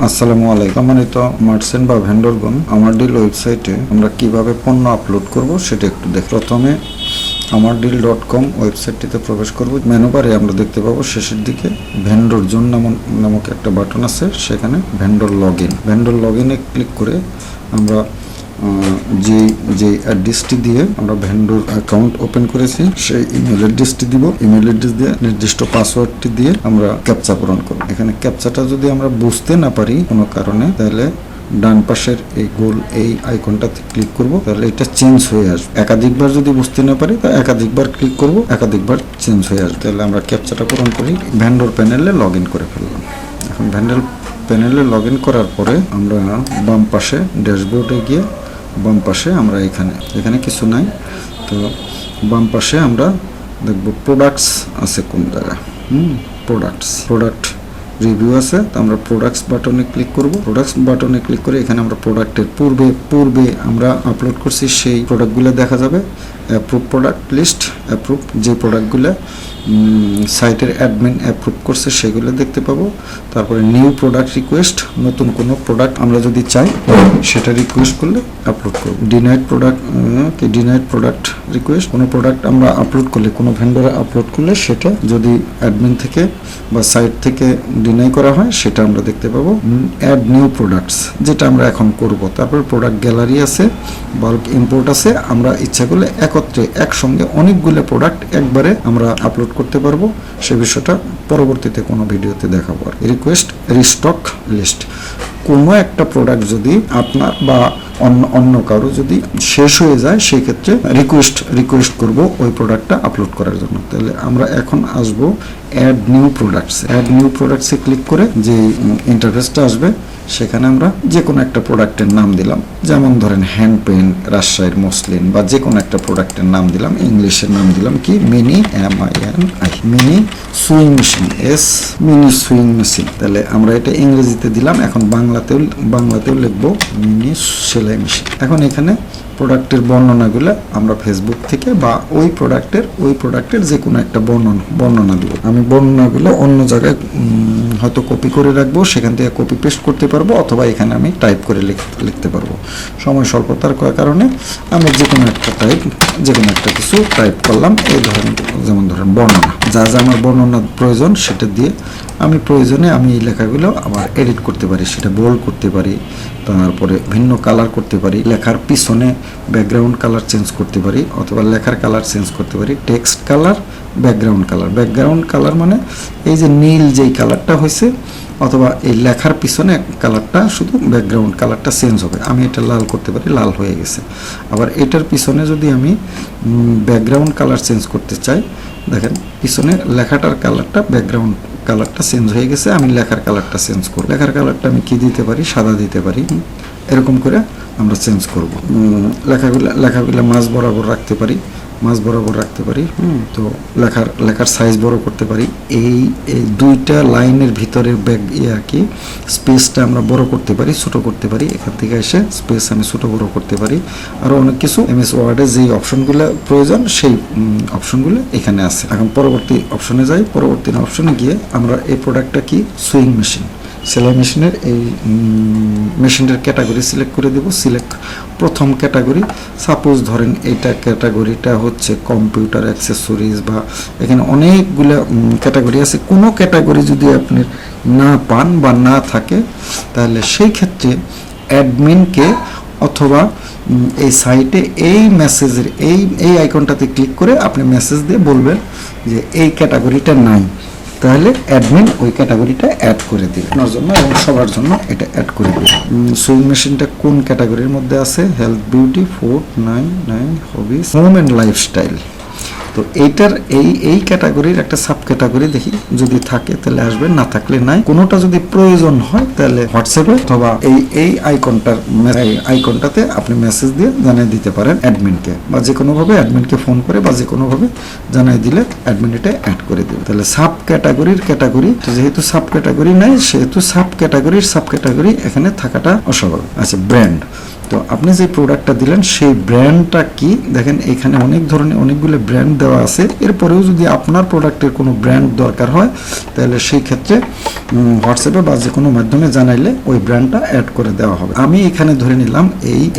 আসসালামু আলাইকুম। সম্মানিত মার্চেন্ট বা ভেন্ডরগণ, আমার ডিল ওয়েবসাইটে আমরা কিভাবে পণ্য আপলোড করব সেটা একটু দেখি। প্রথমে আমারডিল.com ওয়েবসাইটটিতে প্রবেশ করব। মেনু বারে আমরা দেখতে পাবো শেষের দিকে ভেন্ডর জোন নামক একটা বাটন আছে, সেখানে ভেন্ডর লগ ইনে ক্লিক করে আমরা যে অ্যাড্রেসটি দিয়ে আমরা ভেন্ডর অ্যাকাউন্ট ওপেন করেছি সেই ইমেল অ্যাড্রেসটি দিব। ইমেল অ্যাড্রেস দিয়ে নির্দিষ্ট পাসওয়ার্ডটি দিয়ে আমরা ক্যাপচা পূরণ করব। এখানে ক্যাপচাটা যদি আমরা বুঝতে না পারি কোনো কারণে, তাহলে ডান পাশের এই গোল এই আইকনটাতে ক্লিক করব, তাহলে এটা চেঞ্জ হয়ে আসবে। একাধিকবার যদি বুঝতে না পারি তা একাধিকবার ক্লিক করব, একাধিকবার চেঞ্জ হয়ে আসবে। তাহলে আমরা ক্যাপচাটা পূরণ করি, ভেন্ডর প্যানেলে লগ ইন করে ফেললাম। এখন ভেন্ডর প্যানেলে লগ ইন করার পরে আমরা বাম পাশে ড্যাশবোর্ডে গিয়ে বাম পাশে আমরা এখানে কিছু নাই, তো বাম পাশে আমরা দেখব প্রোডাক্টস আছে কোন জায়গায়। প্রোডাক্ট রিভিউ আছে, তো আমরা প্রোডাক্টস বাটনে ক্লিক করব। প্রোডাক্টস বাটনে ক্লিক করে এখানে আমরা প্রোডাক্টের পূর্বে আমরা আপলোড করছি সেই প্রোডাক্টগুলো দেখা যাবে। অ্যাপ্রুভ প্রোডাক্ট লিস্ট, অ্যাপ্রুভ যে প্রোডাক্টগুলো সাইটের অ্যাডমিন অ্যাপ্রুভ করছে সেগুলো দেখতে পাবো। তারপরে নিউ প্রোডাক্ট রিকোয়েস্ট, নতুন কোনো প্রোডাক্ট আমরা যদি চাই সেটা রিকোয়েস্ট করলে আপলোড করব। ডিনাইড প্রোডাক্ট রিকোয়েস্ট, কোনো প্রোডাক্ট আমরা আপলোড করলে, কোনো ভেন্ডরে আপলোড করলে সেটা যদি অ্যাডমিন থেকে বা সাইট থেকে ডিনাই করা হয় সেটা আমরা দেখতে পাবো। অ্যাড নিউ প্রোডাক্টস, যেটা আমরা এখন করব। তারপর প্রোডাক্ট গ্যালারি আছে, বাল্ক ইম্পোর্ট আছে, আমরা ইচ্ছা করলে একসঙ্গে অনেকগুলো প্রোডাক্ট একবারে আমরা আপলোড করতে পারবো। সে বিষয়টা পরবর্তীতে কোনো ভিডিওতে দেখাবো। রিকোয়েস্ট রিস্টক লিস্ট, কোনো একটা প্রোডাক্ট যদি আপনার বা অন্য কারো যদি শেষ হয়ে যায় সেই ক্ষেত্রে রিকোয়েস্ট করব ওই প্রোডাক্টটা আপলোড করার জন্য। তাহলে আমরা এখন আসবো অ্যাড নিউ প্রোডাক্টসে ক্লিক করে যে ইন্টারফেসটা আসবে সেখানে আমরা যে কোনো একটা প্রোডাক্টের নাম দিলাম, যেমন ধরেন হ্যান্ড পেন, রাজশাহীর মসলিন, বা যে কোনো একটা প্রোডাক্টের নাম দিলাম। ইংলিশের নাম দিলাম কি মিনি মিনি সুইং মেশিন। তাহলে আমরা এটা ইংরেজিতে দিলাম, এখন বাংলাতেও লিখবো মিনি সেলাই মেশিন। এখন এখানে প্রোডাক্টের বর্ণনাগুলো আমরা ফেসবুক থেকে বা ওই প্রোডাক্টের যে কোনো একটা বর্ণনা দিব। আমি বর্ণনাগুলো অন্য জায়গায় হয়তো কপি করে রাখবো, সেখান থেকে কপি পেস্ট করতে পারবো, অথবা এখানে আমি টাইপ করে লিখতে পারবো। সময় স্বল্পতার কারণে আমি যে কোনো একটা কিছু টাইপ করলাম। যেমন ধরেন বর্ণনা, যা আমার বর্ণনা প্রয়োজন সেটা দিয়ে আমি প্রয়োজনে এই লেখাগুলো আবার এডিট করতে পারি, সেটা বোল্ড করতে পারি, তারপরে ভিন্ন কালার করতে পারি, লেখার পিছনে ব্যাকগ্রাউন্ড কালার চেঞ্জ করতে পারি, অথবা লেখার কালার চেঞ্জ করতে পারি। টেক্সট কালার, ব্যাকগ্রাউন্ড কালার মানে এই যে নীল যেই কালারটা হয়েছে, অথবা এই লেখার পিছনে কালারটা শুধু ব্যাকগ্রাউন্ড কালারটা চেঞ্জ হবে। আমি এটা লাল করতে পারি, লাল হয়ে গেছে। আবার এটার পিছনে যদি আমি ব্যাকগ্রাউন্ড কালার চেঞ্জ করতে চাই, দেখেন পিছনে লেখাটার কালারটা ব্যাকগ্রাউন্ড কালারটা চেঞ্জ হয়ে গেছে, আমি লেখার কালারটা চেঞ্জ করব। লেখার কালারটা আমি কি দিতে পারি, সাদা দিতে পারি। এরকম করে আমরা চেঞ্জ করব। লেখাগুলো মাঝ বরাবর রাখতে পারি। তো লেখার সাইজ বড় করতে পারি। এই দুইটা লাইনের ভিতরের স্পেসটা আমরা বড় করতে পারি, ছোট করতে পারি। এখান থেকে এসে স্পেস আমি ছোট বড় করতে পারি। আরো অনেক কিছু MS ওয়ার্ডে যে অপশনগুলো প্রয়োজন সেই অপশনগুলো এখানে আছে। এখন পরবর্তী অপশনে যাই। পরবর্তী অপশনে গিয়ে আমরা এই প্রোডাক্টটা কি, সুইং মেশিন, সেলাই মেশিনের এই মেশিনের ক্যাটাগরি সিলেক্ট করে দেব। প্রথম ক্যাটাগরি, সাপোজ ধরেন এইটা ক্যাটাগরিটা হচ্ছে কম্পিউটার অ্যাক্সেসরিজ, বা এখানে অনেকগুলো ক্যাটাগরি আছে। কোনো ক্যাটাগরি যদি আপনি না পান বা না থাকে, তাহলে সেই ক্ষেত্রে অ্যাডমিনকে অথবা এই সাইটে এই মেসেজের এই আইকনটাতে ক্লিক করে আপনি মেসেজ দিয়ে বলবেন যে এই ক্যাটাগরিটা নাই, তাহলে অ্যাডমিন ওই ক্যাটাগরিটা অ্যাড করে দিবে আপনার জন্য এবং সবার জন্য এটা অ্যাড করে দিবে। সুইং মেশিনটা কোন ক্যাটাগরির মধ্যে আছে, health, beauty, food, 9 hobbies, home and lifestyle. তো এইটার এই ক্যাটাগরির একটা সাব ক্যাটাগরি দেখি যদি থাকে তাহলে আসবে, না থাকলে নাই। কোনোটা যদি প্রয়োজন হয় তাহলে হোয়াটসঅ্যাপে অথবা এই আইকনটাতে আপনি মেসেজ দিয়ে জানিয়ে দিতে পারেন অ্যাডমিনকে, বা যে কোনোভাবে অ্যাডমিনকে ফোন করে বা যে কোনোভাবে জানিয়ে দিলে অ্যাডমিন এটা অ্যাড করে দেবে। তাহলে সাব ক্যাটাগরির ক্যাটাগরি, যেহেতু সাব ক্যাটাগরি নাই সেহেতু সাব ক্যাটাগরি এখানে থাকাটা অস্বাভাবিক। আচ্ছা, ব্র্যান্ড। তো আপনি যে প্রোডাক্টটা দিলেন সেই ব্র্যান্ডটা কি, দেখেন এখানে অনেকগুলো ব্র্যান্ড দেওয়া আছে। এরপরেও যদি আপনার প্রোডাক্টের কোনো ব্র্যান্ড দরকার হয় তাহলে সেই ক্ষেত্রে হোয়াটসঅ্যাপে বা যে কোনো মাধ্যমে জানাইলে ওই ব্র্যান্ডটা অ্যাড করে দেওয়া হবে। আমি এখানে ধরে নিলাম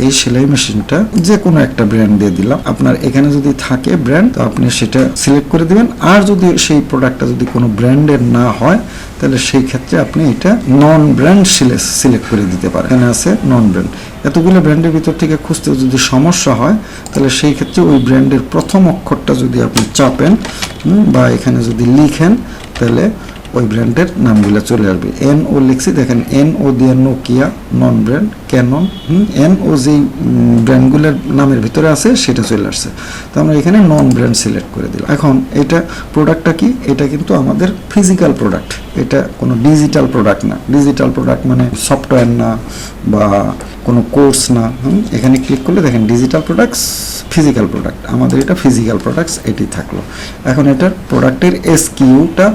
এই সেলাই মেশিনটা যে কোনো একটা ব্র্যান্ড দিয়ে দিলাম। আপনার এখানে যদি থাকে ব্র্যান্ড তো আপনি সেটা সিলেক্ট করে দিবেন। আর যদি সেই প্রোডাক্টটা যদি কোনো ব্র্যান্ডের না হয় তাহলে সেই ক্ষেত্রে আপনি এটা নন ব্র্যান্ড সিলেক্ট করে দিতে পারেন। এখানে আছে নন ব্র্যান্ড। এতগুলো ব্র্যান্ডের ভিতর থেকে খুঁজতে যদি সমস্যা হয় তাহলে সেই ক্ষেত্রে ওই ব্র্যান্ডের প্রথম অক্ষরটা যদি আপনি চাপেন বা এখানে যদি লিখেন তাহলে ওই ব্র্যান্ডের নামগুলো চলে আসবে। NO লিখছি, দেখেন NO দিয়ে Nokia, non brand, Canon, NO যেই ব্র্যান্ডগুলোর নামের ভিতরে আছে সেটা চলে আসছে। তো আমরা এখানে নন ব্র্যান্ড সিলেক্ট করে দিলাম। এখন এটা প্রোডাক্টটা কি, এটা কিন্তু আমাদের ফিজিক্যাল প্রোডাক্ট, এটা কোনো ডিজিটাল প্রোডাক্ট না। ডিজিটাল প্রোডাক্ট মানে সফটওয়্যার না বা কোনো কোর্স না। এখানে ক্লিক করলে দেখেন ডিজিটাল প্রোডাক্টস, ফিজিক্যাল প্রোডাক্ট, আমাদের এটা ফিজিক্যাল প্রোডাক্টস এটি থাকলো। এখন এটার প্রোডাক্টের এসকিউটা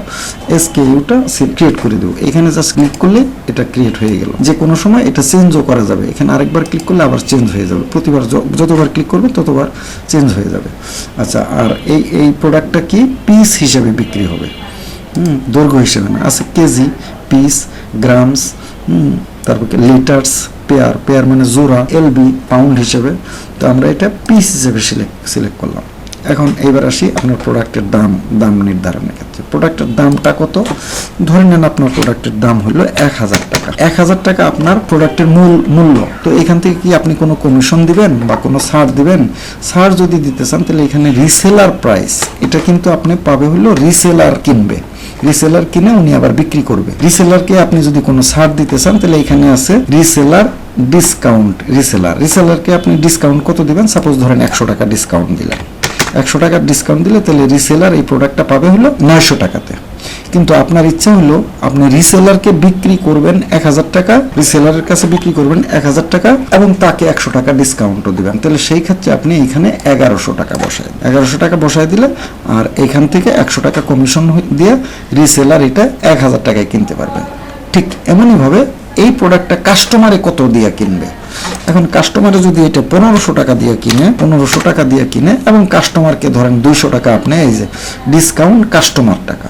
ক্রিয়েট করে দেবো। এখানে জাস্ট ক্লিক করলে এটা ক্রিয়েট হয়ে গেল। যে কোনো সময় এটা চেঞ্জও করা যাবে, এখানে আরেকবার ক্লিক করলে আবার চেঞ্জ হয়ে যাবে। প্রতিবার যতবার ক্লিক করবে ততবার চেঞ্জ হয়ে যাবে। আচ্ছা, আর এই প্রোডাক্টটা কি পিস হিসেবে বিক্রি হবে, দৈর্ঘ্য হিসেবে না। আছে কেজি, পিস, গ্রামস, তারপর লিটার্স, পেয়ার মানে জোড়া, LB পাউন্ড হিসেবে। তো আমরা এটা পিস হিসেবে সিলেক্ট করলাম। এখন এবার আসি আপনার প্রোডাক্টের দাম নির্ধারণের ক্ষেত্রে। প্রোডাক্টের দামটা কত? ধরে নেন আপনার প্রোডাক্টের দাম হলো 1000 টাকা। 1000 টাকা আপনার প্রোডাক্টের মূল্য। তো এখান থেকে কি আপনি কোনো কমিশন দিবেন বা কোনো ছাড় দিবেন? ছাড় যদি দিতে চান তাহলে এখানে রিসেলার প্রাইস, এটা কিন্তু আপনি পাবে হলো রিসেলার কিনবে, রিসেলার কিনে উনি আবার বিক্রি করবে। রিসেলারকে আপনি যদি কোনো ছাড় দিতে চান তাহলে এখানে আছে রিসেলার ডিসকাউন্ট। রিসেলারকে আপনি ডিসকাউন্ট কত দিবেন? সাপোজ ধরেন 100 টাকা ডিসকাউন্ট দিলেন। 100 টাকার ডিসকাউন্ট দিলে তাহলে রিসেলার এই প্রোডাক্টটা পাবে হলো 900 টাকাতে। কিন্তু আপনার ইচ্ছা হলো আপনি রিসেলারকে বিক্রি করবেন 1000 টাকা, রিসেলারের কাছে বিক্রি করবেন 1000 টাকা এবং তাকে 100 টাকা ডিসকাউন্টও দিবেন। তাহলে সেই ক্ষেত্রে আপনি এখানে 1100 টাকা বসায় 1100 টাকা বসায় দিলে আর এখান থেকে 100 টাকা কমিশন দিয়ে রিসেলার এটা 1000 টাকায় কিনতে পারবেন। ঠিক এমনইভাবে এই প্রোডাক্টটা কাস্টমারে কত দিয়ে কিনবে? এখন কাস্টমারে যদি এটা 1500 টাকা দিয়ে কিনে এবং কাস্টমারকে ধরেন 200 টাকা আপনি এই যে ডিসকাউন্ট কাস্টমার টাকা,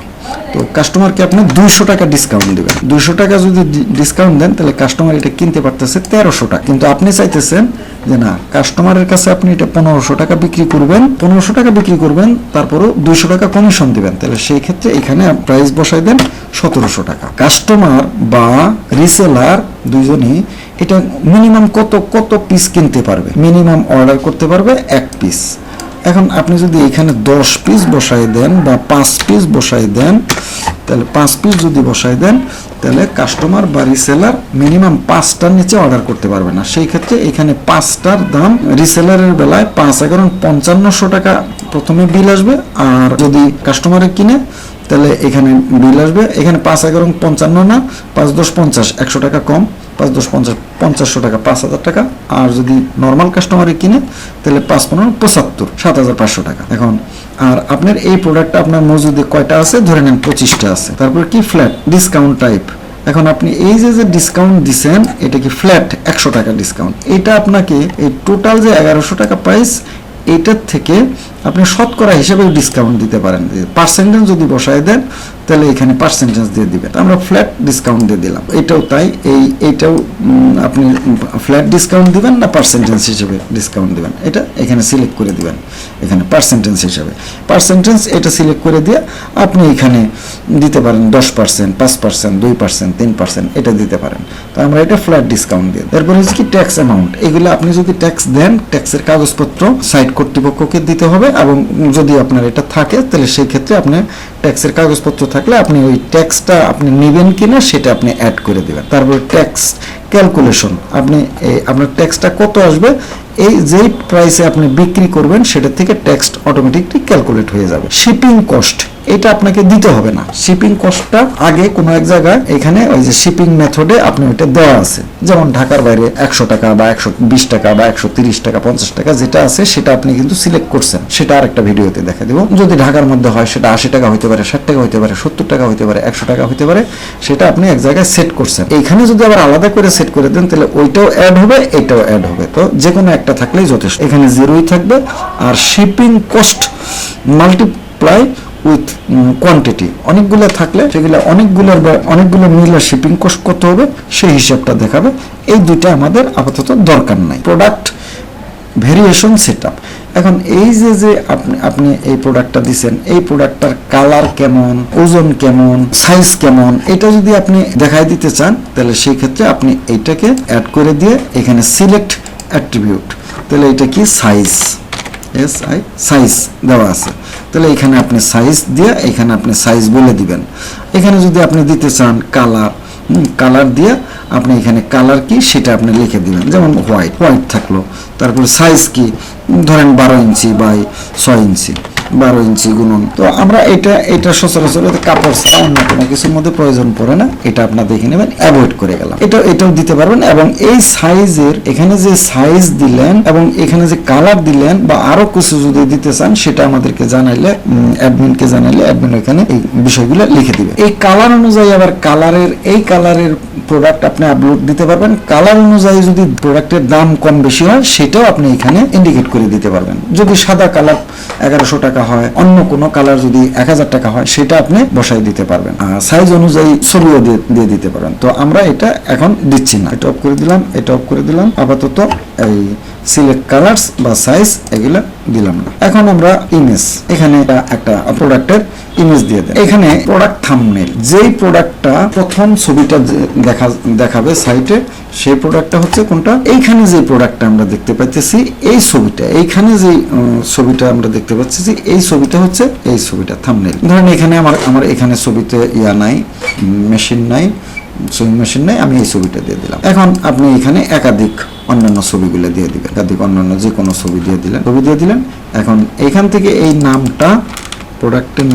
তো কাস্টমারকে আপনি 200 টাকা ডিসকাউন্ট দিবেন। 200 টাকা যদি ডিসকাউন্ট দেন তাহলে কাস্টমার এটা কিনতে পারতেছে 1300 টাকা। কিন্তু আপনি চাইতেছেন যে না, কাস্টমারের কাছে আপনি এটা 1500 টাকা বিক্রি করবেন, তারপরও 200 টাকা কমিশন দিবেন। তাহলে সেই ক্ষেত্রে এখানে প্রাইস বসাই দেন 1700 টাকা। কাস্টমার বা রিসেলার দুইজনই এটা মিনিমাম কত পিস কিনতে পারবে? মিনিমাম অর্ডার করতে পারবে 1 পিস। এখন আপনি যদি এখানে 10 পিস বসাই দেন বা 5 পিস বসাই দেন, তাহলে 5 পিস যদি বসাই দেন তাহলে কাস্টমার বা রিসেলার মিনিমাম 5টার নিচে অর্ডার করতে পারবে না। সেই ক্ষেত্রে এখানে 5টার দাম রিসেলারের বেলায় 5×5500 টাকা প্রথমে বিল আসবে, আর যদি কাস্টমারে কিনে তাহলে এখানে বিল আসবে, এখানে 5×55 না, 5×10 50, 100 টাকা কম, 5×10 50, 500 টাকা, 5000 টাকা। আর যদি নর্মাল কাস্টমারে কিনে তাহলে 5×15 75, 7500 টাকা। এখন আর আপনার এই প্রোডাক্টটা আপনার মজুদে কয়টা আছে? ধরে নেন 25টা আছে। তারপর কি ফ্ল্যাট ডিসকাউন্ট টাইপ। এখন আপনি এই যে ডিসকাউন্ট দিচ্ছেন এটা কি ফ্ল্যাট 100 টাকা ডিসকাউন্ট। এটা আপনাকে এই টোটাল যে 1100 টাকা প্রাইস এইটার থেকে আপনি শতকরা হিসেবে ডিসকাউন্ট দিতে পারেন। পার্সেন্টেজ যদি বসায় দেন তাহলে এখানে পার্সেন্টেজ দিয়ে দিবেন। আমরা ফ্ল্যাট ডিসকাউন্ট দিয়ে দিলাম। এটাও তাই, এইটাও আপনি ফ্ল্যাট ডিসকাউন্ট দিবেন না পার্সেন্টেজ হিসেবে ডিসকাউন্ট দিবেন, এটা এখানে সিলেক্ট করে দিবেন। এখানে পার্সেন্টেজ হিসেবে এটা সিলেক্ট করে দিয়ে আপনি এখানে দিতে পারেন 10%, 5%, 2%, 3% এটা দিতে পারেন। তো আমরা এটা ফ্ল্যাট ডিসকাউন্ট দিই। তারপর হচ্ছে কি ট্যাক্স অ্যামাউন্ট। এগুলো আপনি যদি ট্যাক্স দেন ট্যাক্সের কাগজপত্র সাইট কর্তৃপক্ষকে দিতে হবে, এবং যদি আপনার এটা থাকে তাহলে সেই ক্ষেত্রে আপনি ট্যাক্সের কাগজপত্র থাকলে আপনি ওই ট্যাক্সটা আপনি নেবেন কিনা সেটা আপনি অ্যাড করে দিবেন। তারপর ট্যাক্স ক্যালকুলেশন, আপনি আপনার ট্যাক্সটা কত আসবে এই যেই প্রাইসে আপনি বিক্রি করবেন সেটা থেকে ট্যাক্স অটোমেটিকলি ক্যালকুলেট হয়ে যাবে। শিপিং কস্ট এটা আপনাকে দিতে হবে না। শিপিং কস্টটা আগে কোনো এক জায়গায় এখানে ওই যে শিপিং মেথডে আপনি ওইটা দেওয়া আছে, যেমন ঢাকার বাইরে 100 টাকা বা 120 টাকা বা 130 টাকা 50 টাকা যেটা আছে সেটা আপনি কিন্তু সিলেক্ট করছেন, সেটা আরেকটা ভিডিওতে দেখা দেব। যদি ঢাকার মধ্যে হয় সেটা 80 টাকা হইতে হতে পারে, 60 টাকা হতে পারে, 70 টাকা হতে পারে, 100 টাকা হতে পারে, সেটা আপনি এক জায়গায় সেট করছেন। এইখানে যদি আবার আলাদা করে সেট করে দেন তাহলে ওইটাও অ্যাড হবে, এটাও অ্যাড হবে। তো যে কোনো একটা থাকলেই যথেষ্ট। এখানে 0ই থাকবে। আর shipping cost multiply with quantity, অনেকগুলো থাকলে সেগুলো অনেকগুলো মিলে শিপিং কস্ট কত হবে সেই হিসাবটা দেখাবে। এই দুইটা আমাদের আপাতত দরকার নাই। Product variation setup. এখন এই যে আপনি এই প্রোডাক্টটা দিচ্ছেন, এই প্রোডাক্টটার কালার কেমন, ওজন কেমন, সাইজ কেমন, এটা যদি আপনি দেখাই দিতে চান তাহলে সেই ক্ষেত্রে আপনি এইটাকে অ্যাড করে দিয়ে এখানে সিলেক্ট অ্যাট্রিবিউট, তাহলে এটা কি সাইজ, সাইজ দেওয়া আছে, তাহলে এখানে আপনি সাইজ দিয়ে এখানে আপনি সাইজ বলে দিবেন। এখানে যদি আপনি দিতে চান কালার দিয়ে আপনি এখানে কালার কি সেটা আপনি লিখে দিবেন, যেমন হোয়াইট থাকলো। তারপরে সাইজ কি, ধরেন 12 ইঞ্চি বাই 6 ইঞ্চি, 12 ইঞ্চি গুণন। তো আমরা এটা সচরাচর কাপড় ছাড়া অন্য কোনো কিছুর মধ্যে প্রয়োজন পড়ে না, এটা আপনার দেখে নেবেন, অ্যাভয়েড করে গেলাম। এটাও দিতে পারবেন। এবং এই সাইজের এখানে যে সাইজ দিলেন এবং এখানে যে কালার দিলেন বা আরো কিছু যদি দিতে চান সেটা আমাদেরকে জানাইলে, অ্যাডমিনকে জানাইলে অ্যাডমিন ওখানে এই বিষয়গুলো লিখে দিবে। এই কালার অনুযায়ী আবার এই কালারের প্রোডাক্ট আপনি আপলোড দিতে পারবেন। কালার অনুযায়ী যদি প্রোডাক্টের দাম কম বেশি হয় সেটাও আপনি এখানে ইন্ডিকেট করে দিতে পারবেন। যদি সাদা কালার 1100 টাকা হয়, অন্য কোনো কালার যদি 1000 টাকা হয় সেটা আপনি বসাই দিতে পারবেন। আর সাইজ অনুযায়ী ছবিও দিয়ে দিতে পারবেন। তো আমরা এটা এখন দিচ্ছি না, এটা অফ করে দিলাম, এটা অফ করে দিলাম। আপাতত এই সিলেক্ট কালার্স বা সাইজ এগুলো দিলাম না। এখন আমরা ইমেজ, এখানে একটা প্রোডাক্টের ইমেজ দিয়ে দেন। এখানে প্রোডাক্ট থাম্বনেল, যেই প্রোডাক্টটা প্রথম ছবিটা দেখাবে সাইটে সেই প্রোডাক্টটা হচ্ছে কোনটা, এইখানে যে প্রোডাক্টটা আমরা দেখতে পাচ্ছি এই ছবিটা, এইখানে যে ছবিটা আমরা দেখতে পাচ্ছি এই ছবিটা হচ্ছে এই ছবিটা থাম্বনেল। ধরেন এখানে আমার এখানে ছবিতে নাই, মেশিন নাই, সুইং মেশিন নাই, আমি এই ছবিটা দিয়ে দিলাম। এখন আপনি এখানে একাধিক অন্যান্য ছবিগুলো দিয়ে দিবেন, একাধিক অন্যান্য যে কোনো ছবি দিয়ে দিলেন। এখন এখান থেকে এই নামটা, প্রোডাক্টের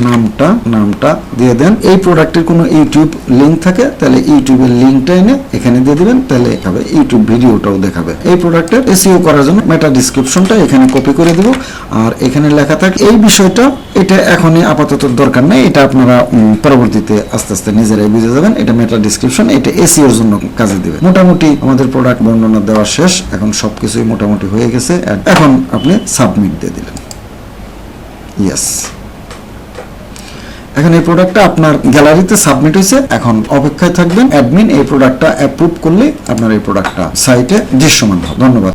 নামটা দিয়ে দেন। এই প্রোডাক্টের কোনো ইউটিউব লিংক থাকে তাহলে ইউটিউবের লিংকটা এনে এখানে দিয়ে দিবেন, তাহলে দেখাবে ইউটিউব ভিডিওটাও দেখাবে। এই প্রোডাক্টের এসইও করার জন্য মেটা ডেসক্রিপশনটা এখানে কপি করে দিব। আর এখানে লেখা থাকে এই বিষয়টা, এটা এখনই আপাতত দরকার নেই, এটা আপনারা পরবর্তীতে আস্তে আস্তে নিজেরাই বুঝে যাবেন। এটা মেটা ডেসক্রিপশন, এটা এসইওর জন্য কাজে দিবে। মোটামুটি আমাদের প্রোডাক্ট বর্ণনা দেওয়া শেষ, এখন সবকিছুই মোটামুটি হয়ে গেছে। এখন আপনি সাবমিট দিয়ে দিলেন, ইয়েস। এখন এই প্রোডাক্টটা আপনার গ্যালারিতে সাবমিট হয়েছে। এখন অপেক্ষায় থাকবেন, অ্যাডমিন এই প্রোডাক্টটা অ্যাপ্রুভ করলে আপনার এই প্রোডাক্টটা সাইটে দৃশ্যমান হবে। ধন্যবাদ।